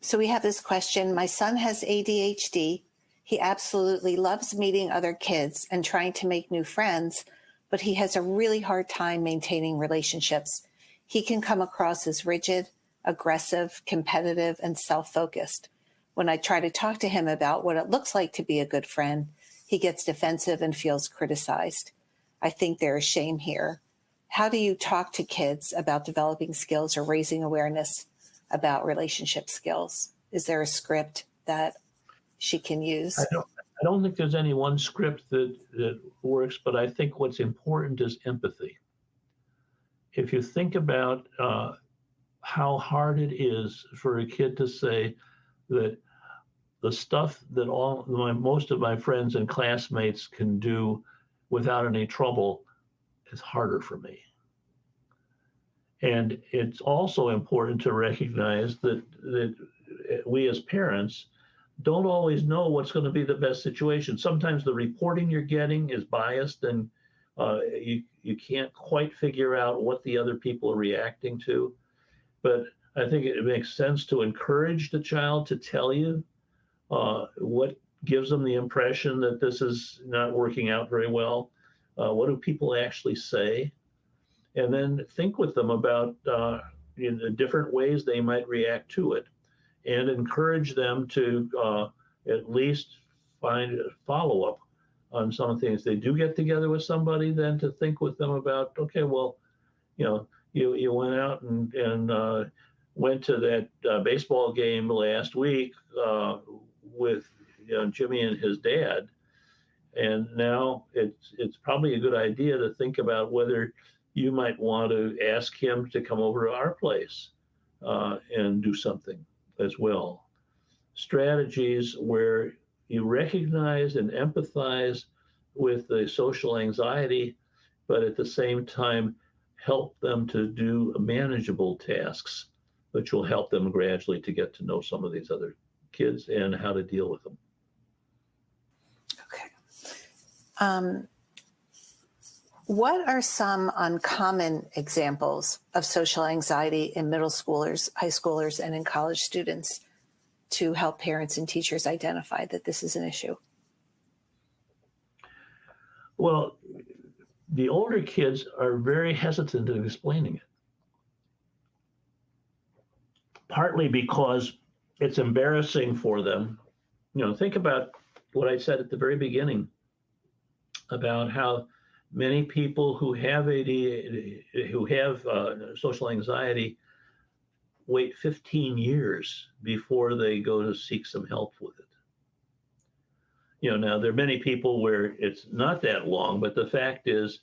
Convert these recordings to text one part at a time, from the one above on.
So we have this question. My son has ADHD. He absolutely loves meeting other kids and trying to make new friends, but he has a really hard time maintaining relationships. He can come across as rigid, aggressive, competitive, and self-focused. When I try to talk to him about what it looks like to be a good friend, he gets defensive and feels criticized. I think there is shame here. How do you talk to kids about developing skills or raising awareness about relationship skills? Is there a script that she can use? I don't think there's any one script that works, but I think what's important is empathy. If you think about how hard it is for a kid to say that the stuff that most of my friends and classmates can do without any trouble is harder for me. And it's also important to recognize that we as parents don't always know what's going to be the best situation. Sometimes the reporting you're getting is biased, and you can't quite figure out what the other people are reacting to. But I think it makes sense to encourage the child to tell you what gives them the impression that this is not working out very well. What do people actually say? And then think with them about in the different ways they might react to it, and encourage them to at least find a follow-up on some things. They do get together with somebody, then to think with them about, okay, well, you went out and went to that baseball game last week with Jimmy and his dad, and now it's probably a good idea to think about whether you might want to ask him to come over to our place and do something as well. Strategies where you recognize and empathize with the social anxiety, but at the same time help them to do manageable tasks, which will help them gradually to get to know some of these other kids and how to deal with them. Okay. What are some uncommon examples of social anxiety in middle schoolers, high schoolers, and in college students to help parents and teachers identify that this is an issue? Well, the older kids are very hesitant in explaining it. Partly because it's embarrassing for them. Think about what I said at the very beginning about how many people who have social anxiety wait 15 years before they go to seek some help with it. Now there are many people where it's not that long, but the fact is,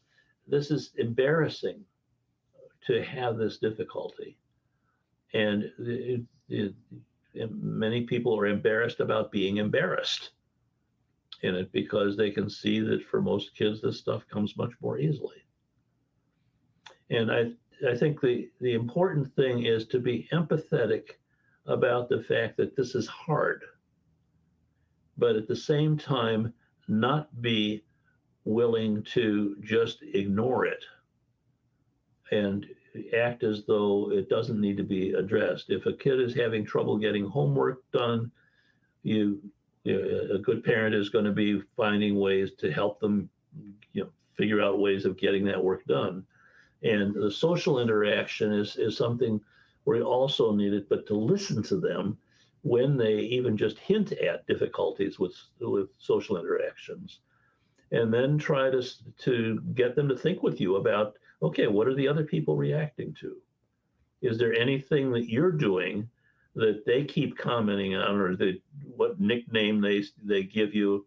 this is embarrassing to have this difficulty. And many people are embarrassed about being embarrassed in it because they can see that for most kids, this stuff comes much more easily. And I think the important thing is to be empathetic about the fact that this is hard, but at the same time, not be willing to just ignore it and act as though it doesn't need to be addressed. If a kid is having trouble getting homework done, a good parent is going to be finding ways to help them, figure out ways of getting that work done. And the social interaction is something where you also need it, but to listen to them when they even just hint at difficulties with social interactions, and then try to get them to think with you about, okay, what are the other people reacting to? Is there anything that you're doing that they keep commenting on, or what nickname they give you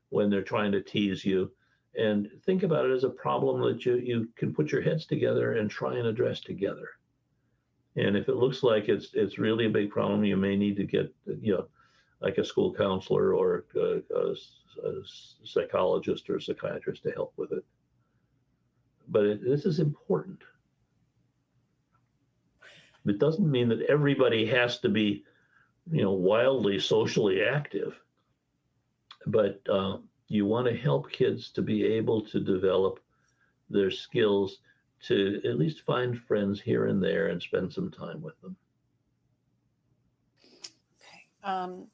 when they're trying to tease you? And think about it as a problem that you can put your heads together and try and address together. And if it looks like it's really a big problem, you may need to get like a school counselor or a psychologist or a psychiatrist to help with it. But this is important. It doesn't mean that everybody has to be, wildly socially active, but you want to help kids to be able to develop their skills to at least find friends here and there and spend some time with them. Um,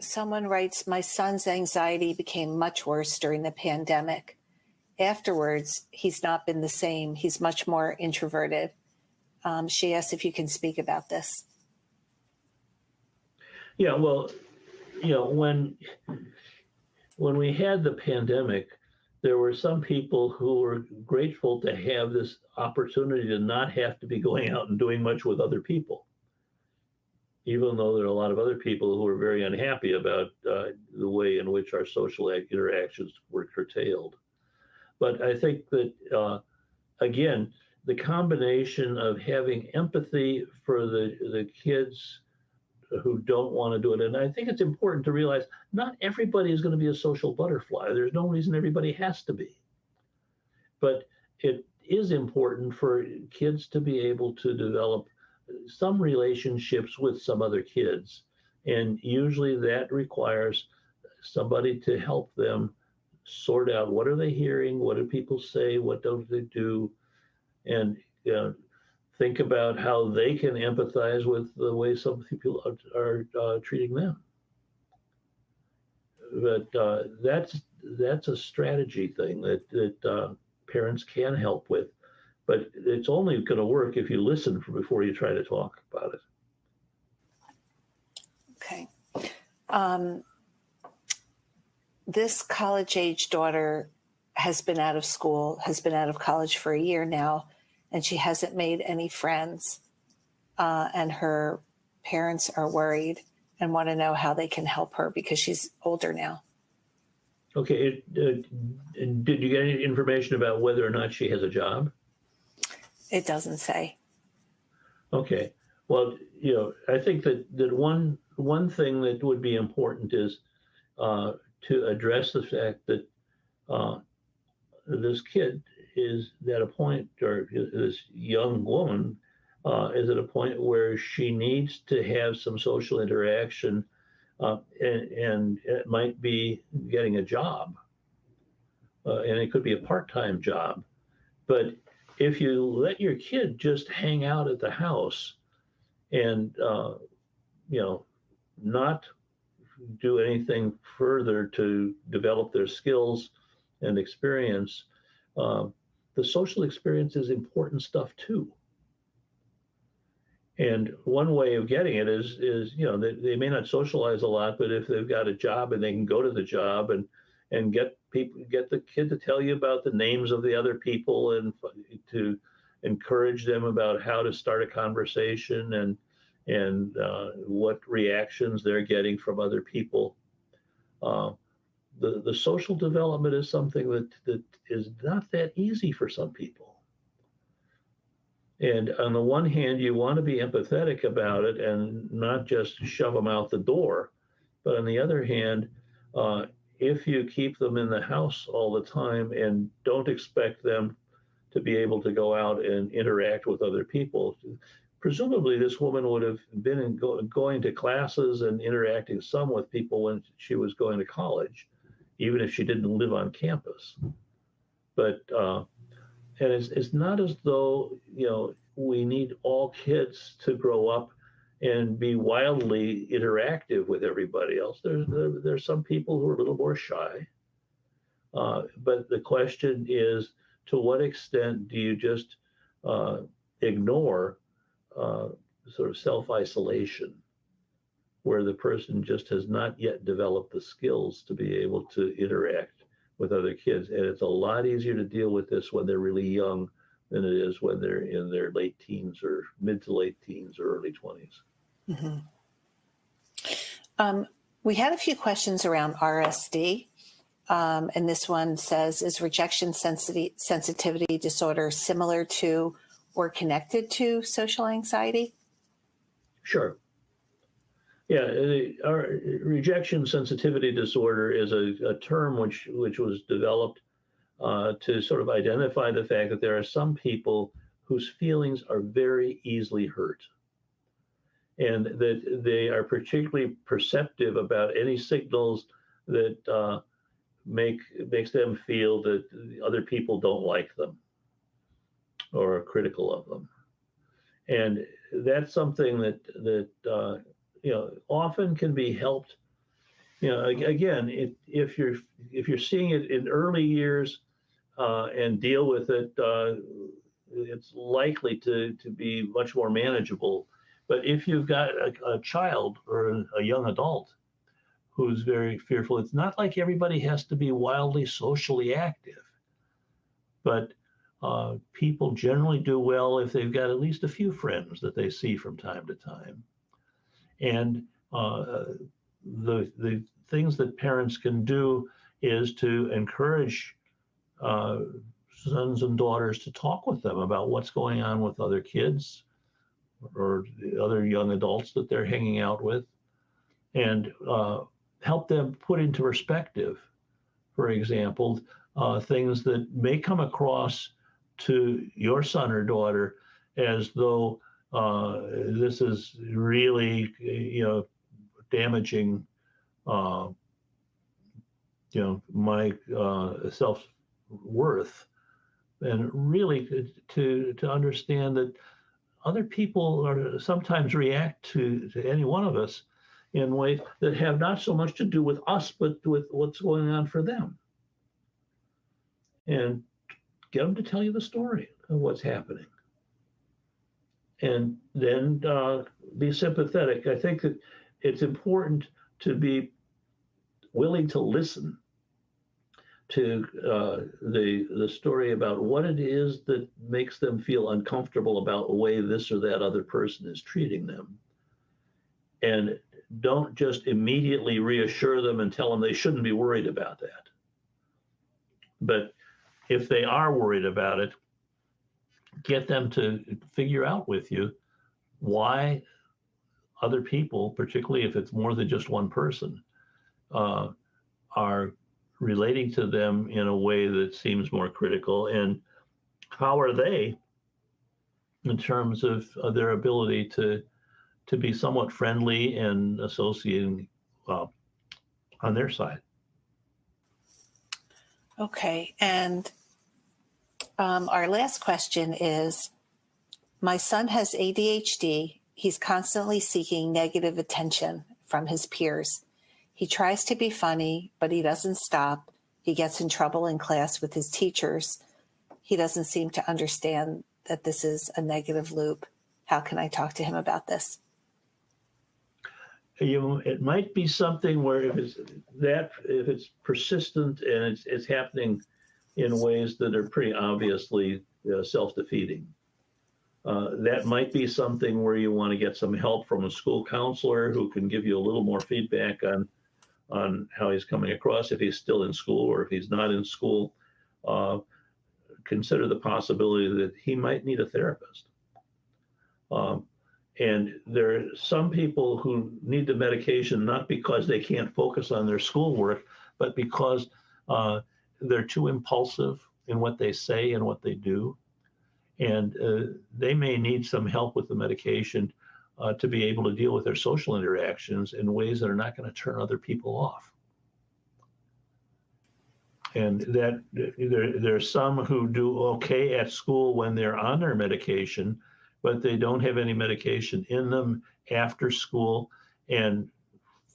Someone writes, my son's anxiety became much worse during the pandemic. Afterwards, he's not been the same. He's much more introverted. She asks if you can speak about this. Yeah, well, when we had the pandemic, there were some people who were grateful to have this opportunity to not have to be going out and doing much with other people, even though there are a lot of other people who were very unhappy about the way in which our social interactions were curtailed. But I think that, again, the combination of having empathy for the kids who don't want to do it. And I think it's important to realize not everybody is going to be a social butterfly. There's no reason everybody has to be. But it is important for kids to be able to develop some relationships with some other kids. And usually that requires somebody to help them sort out what are they hearing, what do people say, what don't they do, and think about how they can empathize with the way some people are treating them. But that's a strategy thing that parents can help with. But it's only going to work if you listen before you try to talk about it. Okay. This college-age daughter has been out of school, has been out of college for a year now, and she hasn't made any friends. And her parents are worried and want to know how they can help her because she's older now. Okay. Did you get any information about whether or not she has a job? It doesn't say. Okay. Well, I think that one thing that would be important is to address the fact that this kid is at a point, or this young woman is at a point where she needs to have some social interaction, and it might be getting a job, and it could be a part-time job. But if you let your kid just hang out at the house and not do anything further to develop their skills and experience, the social experience is important stuff too. And one way of getting it is they may not socialize a lot, but if they've got a job and they can go to the job and get the kid to tell you about the names of the other people and to encourage them about how to start a conversation and what reactions they're getting from other people. The social development is something that is not that easy for some people. And on the one hand, you want to be empathetic about it and not just shove them out the door. But on the other hand, if you keep them in the house all the time and don't expect them to be able to go out and interact with other people, presumably this woman would have been going to classes and interacting some with people when she was going to college, even if she didn't live on campus. But and it's not as though we need all kids to grow up and be wildly interactive with everybody else. There's some people who are a little more shy, but the question is, to what extent do you just ignore sort of self-isolation, where the person just has not yet developed the skills to be able to interact with other kids. And it's a lot easier to deal with this when they're really young than it is when they're in their late teens or mid to late teens or early 20s. Mm-hmm. We had a few questions around RSD. And this one says, is rejection sensitivity disorder similar to or connected to social anxiety? Sure. Yeah, our rejection sensitivity disorder is a term which was developed to sort of identify the fact that there are some people whose feelings are very easily hurt, and that they are particularly perceptive about any signals that makes them feel that other people don't like them or are critical of them. And that's something that often can be helped. Again, if you're seeing it in early years and deal with it, it's likely to be much more manageable. But if you've got a child or a young adult who's very fearful, it's not like everybody has to be wildly socially active, but people generally do well if they've got at least a few friends that they see from time to time. And the things that parents can do is to encourage sons and daughters to talk with them about what's going on with other kids or the other young adults that they're hanging out with, and help them put into perspective, for example, things that may come across to your son or daughter as though this is really, damaging, my self-worth, and really to understand that other people are sometimes react to any one of us in ways that have not so much to do with us, but with what's going on for them. And get them to tell you the story of what's happening. And then be sympathetic. I think that it's important to be willing to listen to the story about what it is that makes them feel uncomfortable about the way this or that other person is treating them. And don't just immediately reassure them and tell them they shouldn't be worried about that. But if they are worried about it, get them to figure out with you why other people, particularly if it's more than just one person, are relating to them in a way that seems more critical, and how are they in terms of their ability to be somewhat friendly and associating on their side. Okay, and our last question is, my son has ADHD. He's constantly seeking negative attention from his peers. He tries to be funny, but he doesn't stop. He gets in trouble in class with his teachers. He doesn't seem to understand that this is a negative loop. How can I talk to him about this? It might be something where if it's persistent and it's happening in ways that are pretty obviously self-defeating, that might be something where you want to get some help from a school counselor who can give you a little more feedback on how he's coming across, if he's still in school or if he's not in school. Consider the possibility that he might need a therapist. And there are some people who need the medication not because they can't focus on their schoolwork, but because they're too impulsive in what they say and what they do. And they may need some help with the medication to be able to deal with their social interactions in ways that are not going to turn other people off. And that there's some who do okay at school when they're on their medication, but they don't have any medication in them after school. And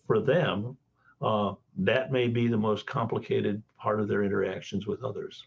for them, that may be the most complicated part of their interactions with others.